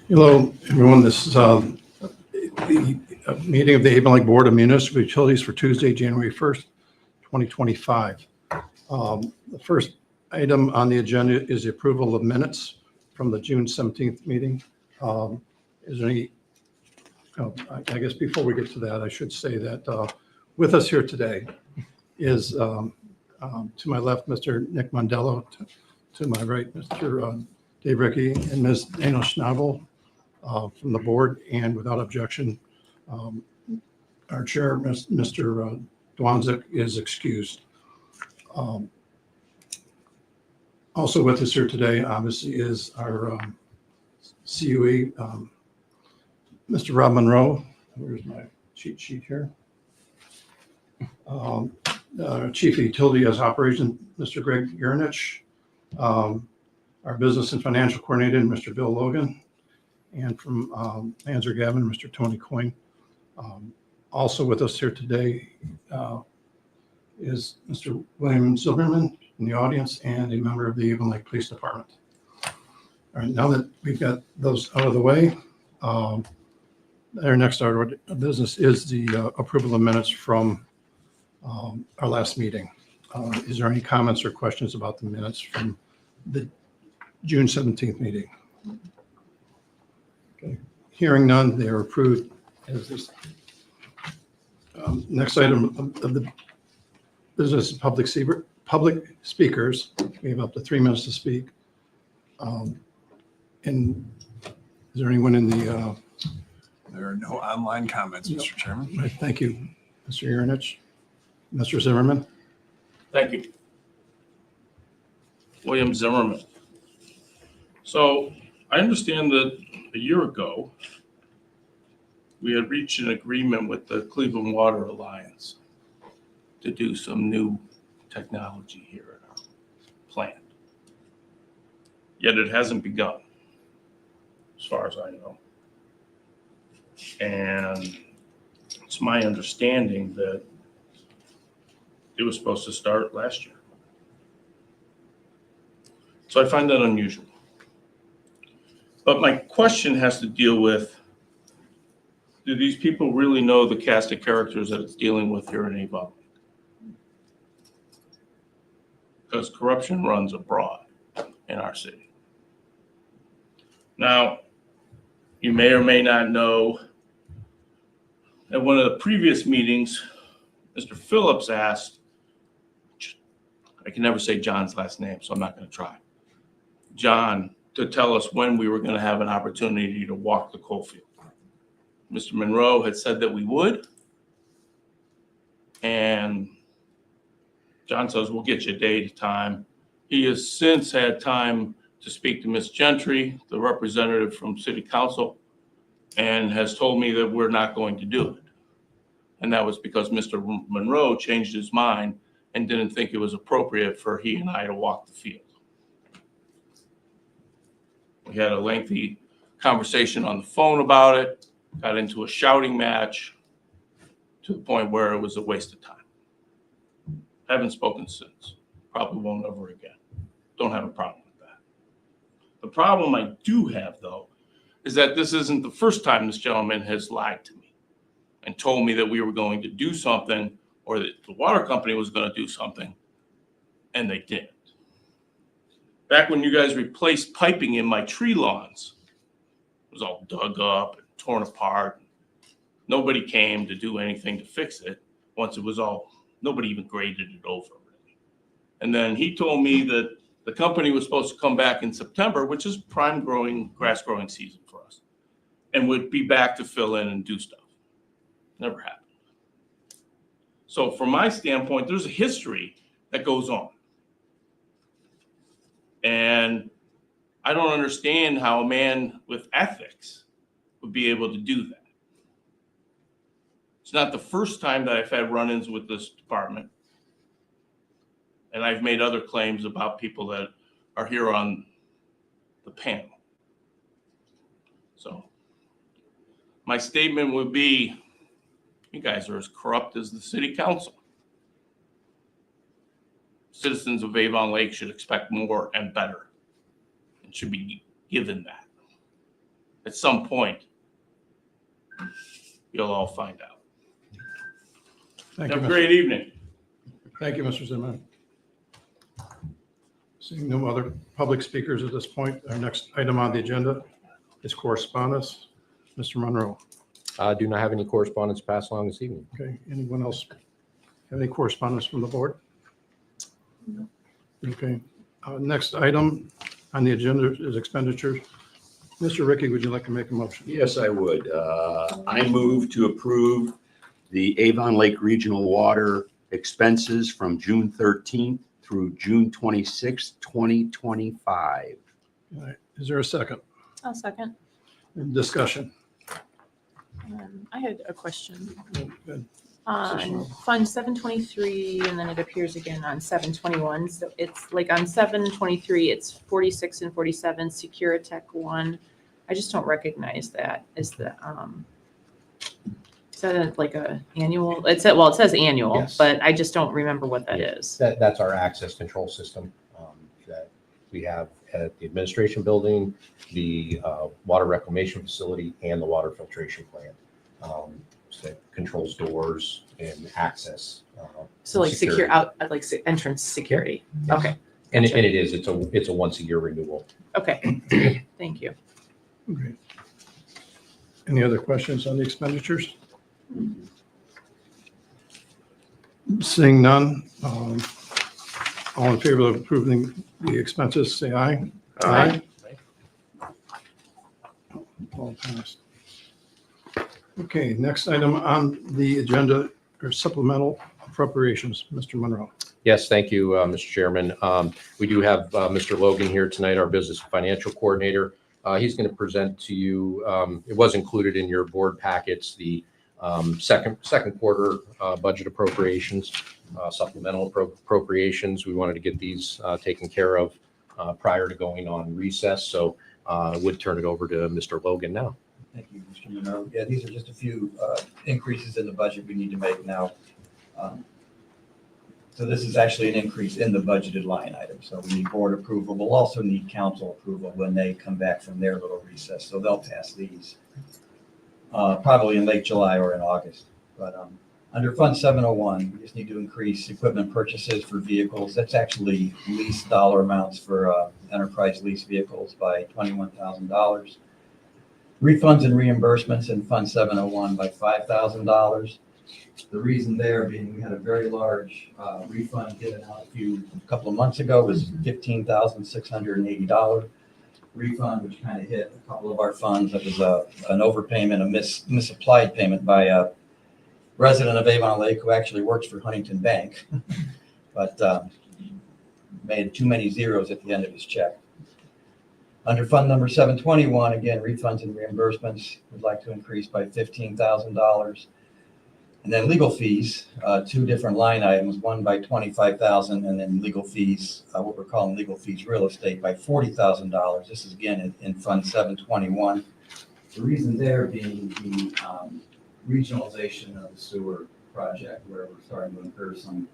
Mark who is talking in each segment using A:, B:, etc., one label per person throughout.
A: Hello, everyone. This is the meeting of the Avon Lake Board of Municipal Utilities for Tuesday, January 1st, 2025. The first item on the agenda is the approval of minutes from the June 17th meeting. Is there any, I guess before we get to that, I should say that with us here today is to my left, Mr. Nick Mondello, to my right, Mr. Dave Rickey, and Ms. Dana Schnabel. From the board, and without objection, our chair, Mr. Dwanzik, is excused. Also with us here today, obviously, is our CUE, Mr. Rob Monroe. Where's my cheat sheet here? Chief of Utility as Operation, Mr. Greg Urinich. Our Business and Financial Coordinator, Mr. Bill Logan. And from Anzer Gavin, Mr. Tony Coyne. Also with us here today is Mr. William Silverman in the audience and a member of the Avon Lake Police Department. All right, now that we've got those out of the way, our next order of business is the approval of minutes from our last meeting. Is there any comments or questions about the minutes from the June 17th meeting? Okay. Hearing none, they are approved as this. Next item of the business is public speakers. We have up to 3 minutes to speak. And is there anyone in the?
B: There are no online comments, Mr. Chairman.
A: Right, thank you, Mr. Urinich. Mr. Zimmerman.
C: Thank you. William Zimmerman. So I understand that a year ago, we had reached an agreement with the Cleveland Water Alliance to do some new technology here at our plant. Yet it hasn't begun, as far as I know. And it's my understanding that it was supposed to start last year. So I find that unusual. But my question has to deal with, do these people really know the cast of characters that it's dealing with here in Avon? Because corruption runs abroad in our city. Now, you may or may not know, at one of the previous meetings, Mr. Phillips asked, I can never say John's last name, so I'm not going to try, John, to tell us when we were going to have an opportunity to walk the coal field. Mr. Monroe had said that we would, and John says, we'll get you a date, time. He has since had time to speak to Ms. Gentry, the representative from City Council, and has told me that we're not going to do it. And that was because Mr. Monroe changed his mind and didn't think it was appropriate for he and I to walk the field. We had a lengthy conversation on the phone about it, got into a shouting match to the point where it was a waste of time. Haven't spoken since. Probably won't ever again. Don't have a problem with that. The problem I do have, though, is that this isn't the first time this gentleman has lied to me and told me that we were going to do something or that the water company was going to do something, and they didn't. Back when you guys replaced piping in my tree lawns, it was all dug up and torn apart. Nobody came to do anything to fix it once it was all, nobody even graded it over, really. And then he told me that the company was supposed to come back in September, which is prime grass growing season for us, and would be back to fill in and do stuff. Never happened. So from my standpoint, there's a history that goes on. And I don't understand how a man with ethics would be able to do that. It's not the first time that I've had run-ins with this department. And I've made other claims about people that are here on the panel. So my statement would be, you guys are as corrupt as the city council. Citizens of Avon Lake should expect more and better and should be given that. at some point, you'll all find out.
A: Thank
C: Have
A: you,
C: a great evening.
A: Thank you, Mr. Zimmerman. Seeing no other public speakers at this point, our next item on the agenda is correspondence. Mr. Monroe.
D: Do not have any correspondence passed along this evening.
A: Okay, anyone else have any correspondence from the board? Okay, next item on the agenda is expenditures. Mr. Ricky, would you like to make a motion?
E: Yes, I would. I move to approve the Avon Lake Regional Water expenses from June 13th through June 26th, 2025.
A: All right, is there a second?
F: I'll second.
A: Discussion.
F: I had a question
A: Good.
F: on Fund 723, and then it appears again on 721. So it's like on 723, it's 46 and 47, Securitech 1. I just don't recognize that as the, is that like a annual? It says annual,
D: Yes.
F: but I just don't remember what that
D: Yeah.
F: is.
D: That's our access control system that we have at the administration building, the water reclamation facility, and the water filtration plant. So that controls doors and access.
F: So like
D: security.
F: secure out, like entrance security.
D: Yes.
F: Okay,
D: And it's a once a year renewal.
F: okay. Thank you.
A: Okay. Any other questions on the expenditures? Seeing none, all in favor of approving the expenses, say aye.
F: Aye.
A: All passed. Okay, next item on the agenda are supplemental appropriations. Mr. Monroe.
D: Yes, thank you, Mr. Chairman. We do have Mr. Logan here tonight, our business financial coordinator. He's going to present to you, it was included in your board packets, the second quarter budget appropriations, supplemental appropriations. We wanted to get these taken care of prior to going on recess. So I would turn it over to Mr. Logan now.
G: Thank you, Mr. Monroe. Yeah, these are just a few increases in the budget we need to make now. So this is actually an increase in the budgeted line item. So we need board approval. We'll also need council approval when they come back from their little recess. So they'll pass these probably in late July or in August. But under Fund 701, we just need to increase equipment purchases for vehicles. That's actually lease dollar amounts for enterprise lease vehicles by $21,000. Refunds and reimbursements in Fund 701 by $5,000. The reason there being we had a very large refund given out a couple of months ago. It was $15,680 refund, which kind of hit a couple of our funds. That was an overpayment, a misapplied payment by a resident of Avon Lake who actually works for Huntington Bank, but made too many zeros at the end of his check. Under fund number 721, again, refunds and reimbursements, would like to increase by $15,000. And then legal fees, two different line items, one by $25,000, and then legal fees, what we're calling legal fees real estate by $40,000. This is again in fund 721. The reason there being the regionalization of the sewer project, where we're starting to incur some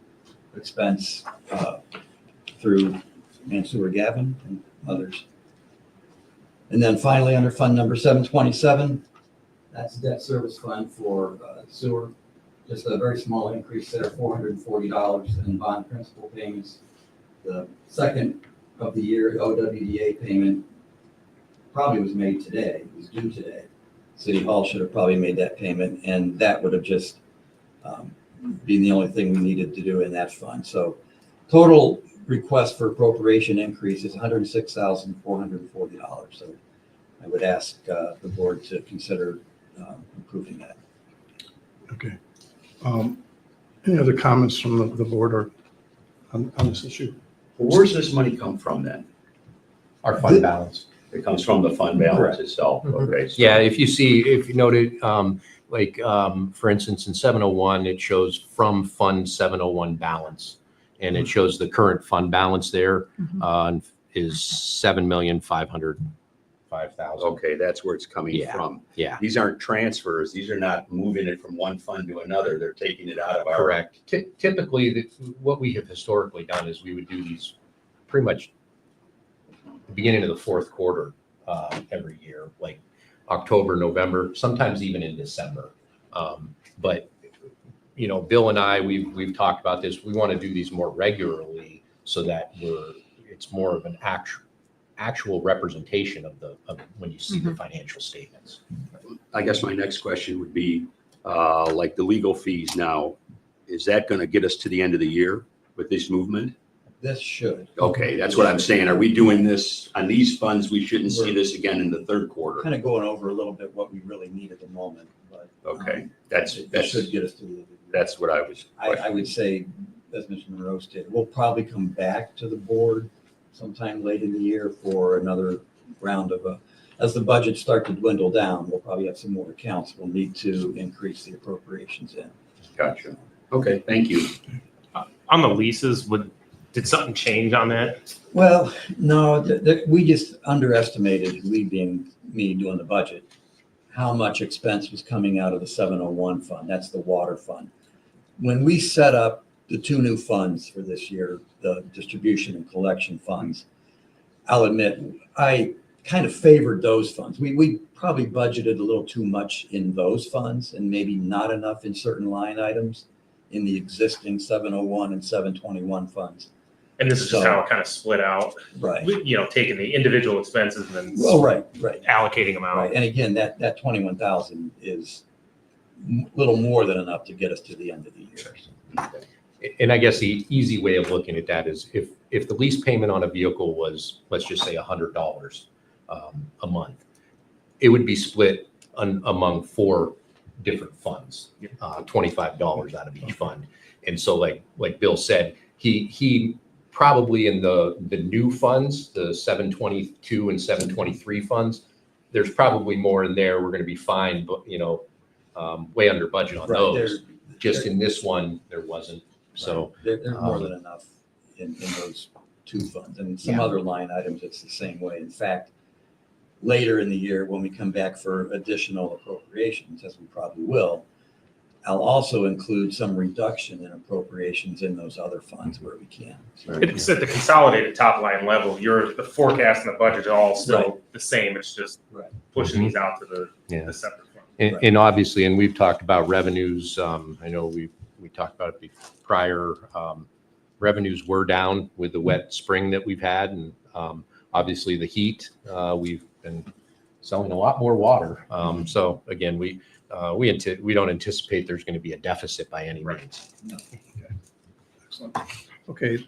G: expense through Sewer Gavin and others. And then finally, under fund number 727, that's debt service fund for sewer. Just a very small increase there, $440 in bond principal payments. The second of the year OWDA payment probably was made today. It was due today. City Hall should have probably made that payment, and that would have just been the only thing we needed to do in that fund. So total request for appropriation increase is $106,440. So I would ask the board to consider approving that.
A: Okay. Any other comments from the board or on this issue?
E: Well, where's this money come from then?
D: Our fund balance.
E: It comes from the fund balance
G: Correct.
E: itself. Okay. So
D: Yeah, if you noted, for instance, in 701, it shows from Fund 701 balance. And it shows the current fund balance there is $7,505,000.
E: Okay, that's where it's coming
D: Yeah.
E: from.
D: Yeah,
E: These aren't transfers. These are not moving it from one fund to another. They're taking it out of our.
D: correct. Typically, what we have historically done is we would do these pretty much the beginning of the fourth quarter every year. Like October, November, sometimes even in December. But, you know, Bill and I, we've talked about this. We want to do these more regularly so that it's more of an actual representation of when you see the financial statements.
E: I guess my next question would be, like the legal fees now, is that going to get us to the end of the year with this movement?
G: This should.
E: Okay, that's what I'm saying. Are we doing this on these funds? We shouldn't see this again in the third quarter.
G: Kind of going over a little bit what we really need at the moment, but.
E: Okay, that's
G: That should get us to the end of the year.
E: that's what I was.
G: I would say, as Mr. Monroe stated, we'll probably come back to the board sometime late in the year for another round of as the budgets start to dwindle down, we'll probably have some more accounts we'll need to increase the appropriations in.
E: Gotcha. Okay, thank you.
H: On the leases, did something change on that?
G: Well, no, we just underestimated, we being me doing the budget, how much expense was coming out of the 701 fund. That's the water fund. When we set up the two new funds for this year, the distribution and collection funds, I'll admit, I kind of favored those funds. We probably budgeted a little too much in those funds and maybe not enough in certain line items in the existing 701 and 721 funds.
H: And this is just how it kind of split out,
G: Right.
H: you know, taking the individual expenses and then
G: Well, right.
H: allocating them out.
G: Right. And again, that 21,000 is a little more than enough to get us to the end of the year.
D: And I guess the easy way of looking at that is if the lease payment on a vehicle was, let's just say $100 a month, it would be split among 4 different funds, $25 out of each fund. And so like Bill said, he probably in the new funds, the 722 and 723 funds, there's probably more in there. We're going to be fine, but you know, way under budget on those. Just in this one, there wasn't. So
G: there's more than enough in those 2 funds. And some other line items, it's the same way. In fact, later in the year, when we come back for additional appropriations, as we probably will, I'll also include some reduction in appropriations in those other funds where we can. So,
H: It's at the consolidated top line level. The forecast and the budget are all still the same. It's just pushing these out to the separate fund.
D: and obviously, and we've talked about revenues. I know we talked about it prior. Revenues were down with the wet spring that we've had, and obviously the heat. We've been selling a lot more water. So again, we don't anticipate there's going to be a deficit by any means.
A: Excellent. Okay,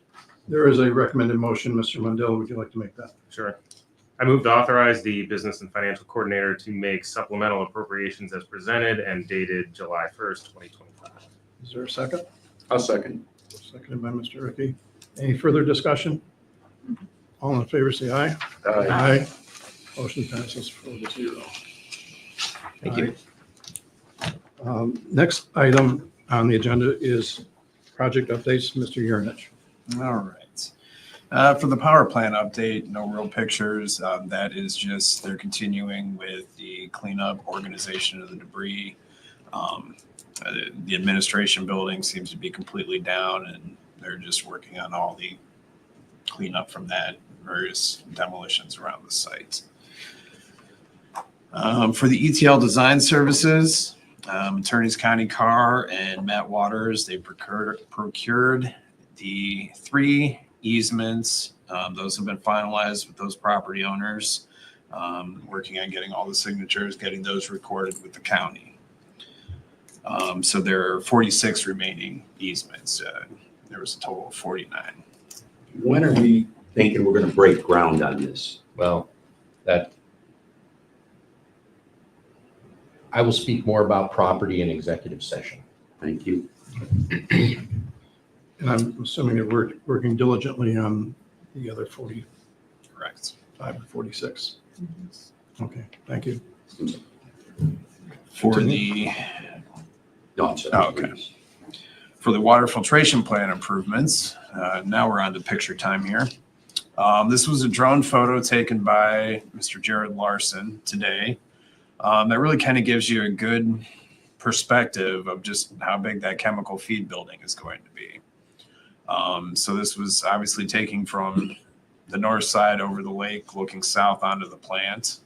A: there is a recommended motion. Mr. Mundell, would you like to make that?
H: Sure. I move to authorize the business and financial coordinator to make supplemental appropriations as presented and dated July 1st, 2025.
A: Is there a second?
E: I'll second.
A: Seconded by Mr. Ricky. Any further discussion? All in favor, say aye. Aye. Motion passes 4-0.
D: Thank you.
A: Next item on the agenda is project updates. Mr. Yurnich.
B: All right. For the power plant update, no real pictures. That is just, they're continuing with the cleanup, organization of the debris. The administration building seems to be completely down, and they're just working on all the cleanup from that, various demolitions around the site. For the ETL design services, Attorneys County Carr and Matt Waters, they procured the 3 easements. Those have been finalized with those property owners, working on getting all the signatures, getting those recorded with the county. So there are 46 remaining easements. There was a total of 49.
E: When are we thinking we're going to break ground on this?
D: Well, I will speak more about property in executive session.
E: Thank you.
A: And I'm assuming that we're working diligently on the other 45
B: Correct.
A: or 46. Okay, thank you.
B: For the
E: No, I'm sorry.
B: Oh, okay. For the water filtration plant improvements, now we're on to picture time here. This was a drone photo taken by Mr. Jared Larson today. That really kind of gives you a good perspective of just how big that chemical feed building is going to be. So this was obviously taking from the north side over the lake, looking south onto the plant.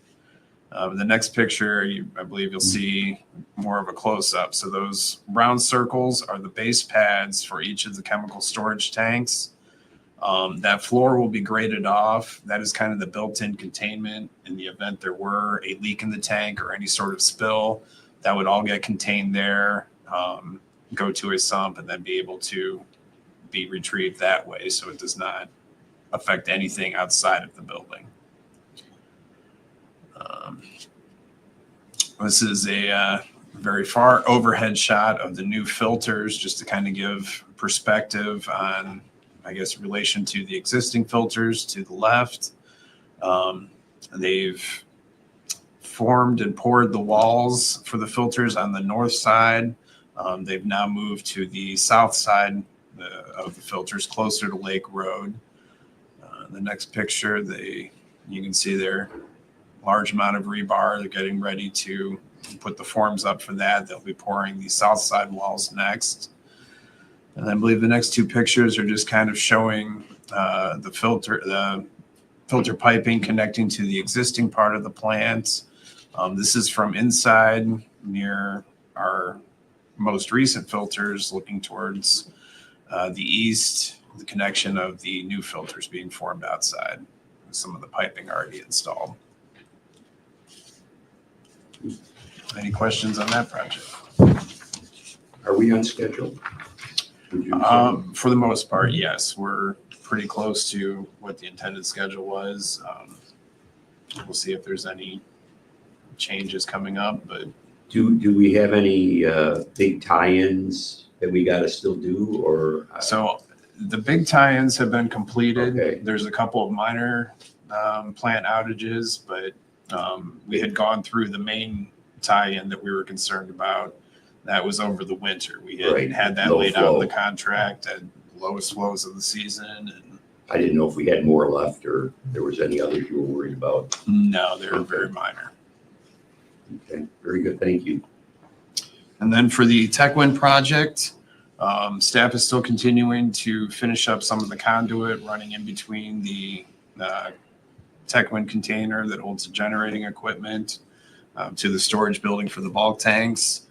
B: The next picture, I believe you'll see more of a close-up. So those round circles are the base pads for each of the chemical storage tanks. That floor will be graded off. That is kind of the built-in containment in the event there were a leak in the tank or any sort of spill. That would all get contained there, go to a sump, and then be able to be retrieved that way, so it does not affect anything outside of the building. This is a very far overhead shot of the new filters, just to kind of give perspective on, I guess, relation to the existing filters to the left. They've formed and poured the walls for the filters on the north side. They've now moved to the south side of the filters, closer to Lake Road. The next picture, you can see their large amount of rebar. They're getting ready to put the forms up for that. They'll be pouring the south side walls next. And I believe the next two pictures are just kind of showing the filter piping connecting to the existing part of the plant. This is from inside near our most recent filters, looking towards the east, the connection of the new filters being formed outside, with some of the piping already installed. Any questions on that project?
E: Are we on schedule? Would you say?
B: For the most part, yes. We're pretty close to what the intended schedule was. We'll see if there's any changes coming up, but
E: Do we have any big tie-ins that we got to still do, or?
B: so the big tie-ins have been completed.
E: Okay.
B: There's a couple of minor plant outages, but we had gone through the main tie-in that we were concerned about. That was over the winter. We
E: Right.
B: had that
E: Low
B: laid out in
E: flow.
B: the contract at lowest flows of the season. And
E: I didn't know if we had more left or there was any others you were worried about.
B: no, they were very minor.
E: Okay, very good, thank you.
B: And then for the TechWin project, staff is still continuing to finish up some of the conduit running in between the TechWin container that holds the generating equipment to the storage building for the bulk tanks.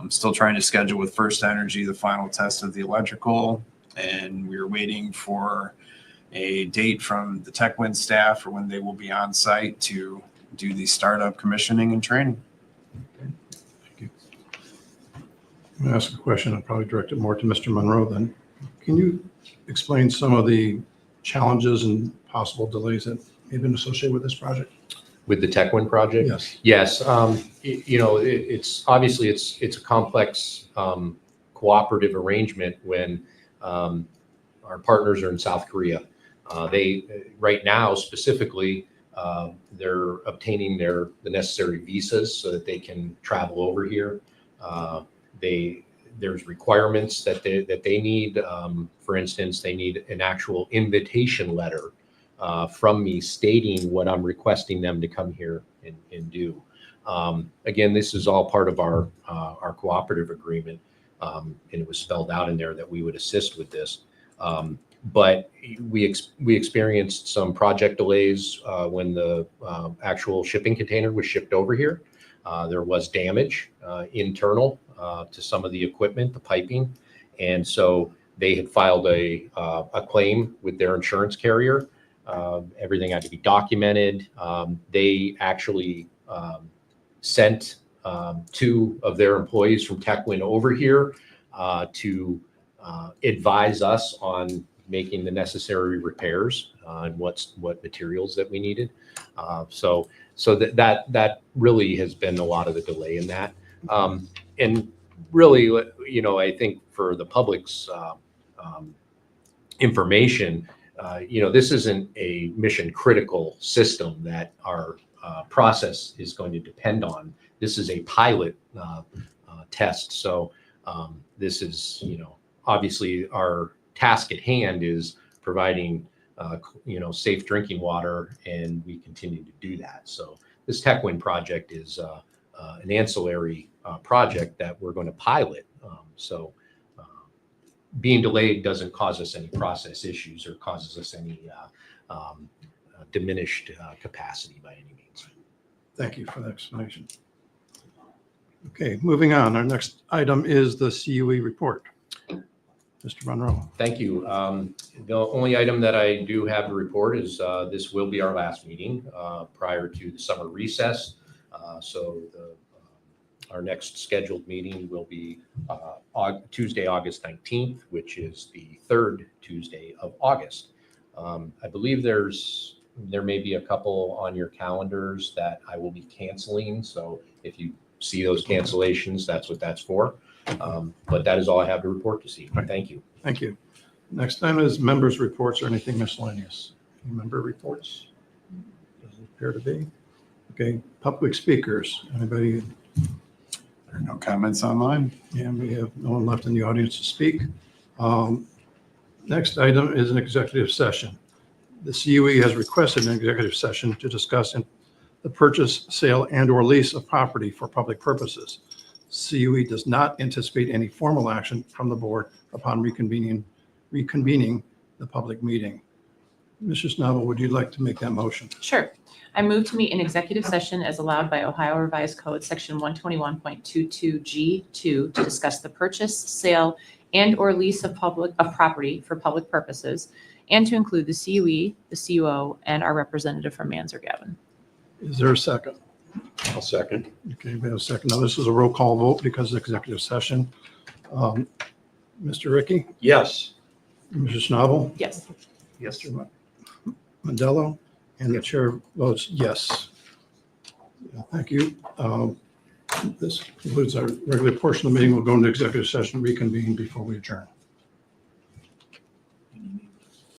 B: Still trying to schedule with First Energy the final test of the electrical, and we're waiting for a date from the TechWin staff for when they will be on site to do the startup commissioning and training.
A: I'm going to ask a question. I'll probably direct it more to Mr. Monroe then. Can you explain some of the challenges and possible delays that may have been associated with this project?
D: With the TechWin project?
A: Yes.
D: Yes, it's obviously it's a complex cooperative arrangement when our partners are in South Korea. They right now specifically they're obtaining the necessary visas so that they can travel over here. There's requirements that they need. For instance, they need an actual invitation letter from me stating what I'm requesting them to come here and do. Again, this is all part of our cooperative agreement, and it was spelled out in there that we would assist with this. But we experienced some project delays when the actual shipping container was shipped over here. There was damage internal to some of the equipment, the piping, and so they had filed a claim with their insurance carrier. Everything had to be documented. They actually sent 2 of their employees from TechWin over here to advise us on making the necessary repairs and what materials that we needed. So that really has been a lot of the delay in that. And really, I think for the public's information, this isn't a mission critical system that our process is going to depend on. This is a pilot test. So this is, obviously our task at hand is providing, safe drinking water, and we continue to do that. So this TechWin project is an ancillary project that we're going to pilot. So being delayed doesn't cause us any process issues or causes us any diminished capacity by any means.
A: Thank you for the explanation. Okay, moving on. Our next item is the CUE report. Mr. Monroe.
D: Thank you. The only item that I do have to report is this will be our last meeting prior to the summer recess. Our next scheduled meeting will be Tuesday, August 19th, which is the third Tuesday of August. I believe there may be a couple on your calendars that I will be canceling. So if you see those cancellations, that's what that's for. But that is all I have to report this evening. Thank you.
A: Thank you. Next item is members' reports or anything miscellaneous. Any member reports? Doesn't appear to be. Okay, public speakers. Anybody?
B: There are no comments online.
A: Yeah, we have no one left in the audience to speak. Next item is an executive session. The CUE has requested an executive session to discuss the purchase, sale, and/or lease of property for public purposes. CUE does not anticipate any formal action from the board upon reconvening the public meeting. Mrs. Schnabel, would you like to make that motion?
F: Sure. I move to meet in executive session as allowed by Ohio Revised Code, Section 121.22G2, to discuss the purchase, sale, and/or lease of property for public purposes, and to include the CUE, the CUO, and our representative from Mansard Avon.
A: Is there a second?
E: I'll second.
A: Okay, we have a second. Now, this is a roll call vote because of executive session. Mr. Ricky,
E: Yes.
A: Mrs. Schnabel,
F: Yes.
A: Mr. Mandello, and the chair votes yes. Thank you. This concludes our regular portion of the meeting. We'll go into executive session, reconvene before we adjourn.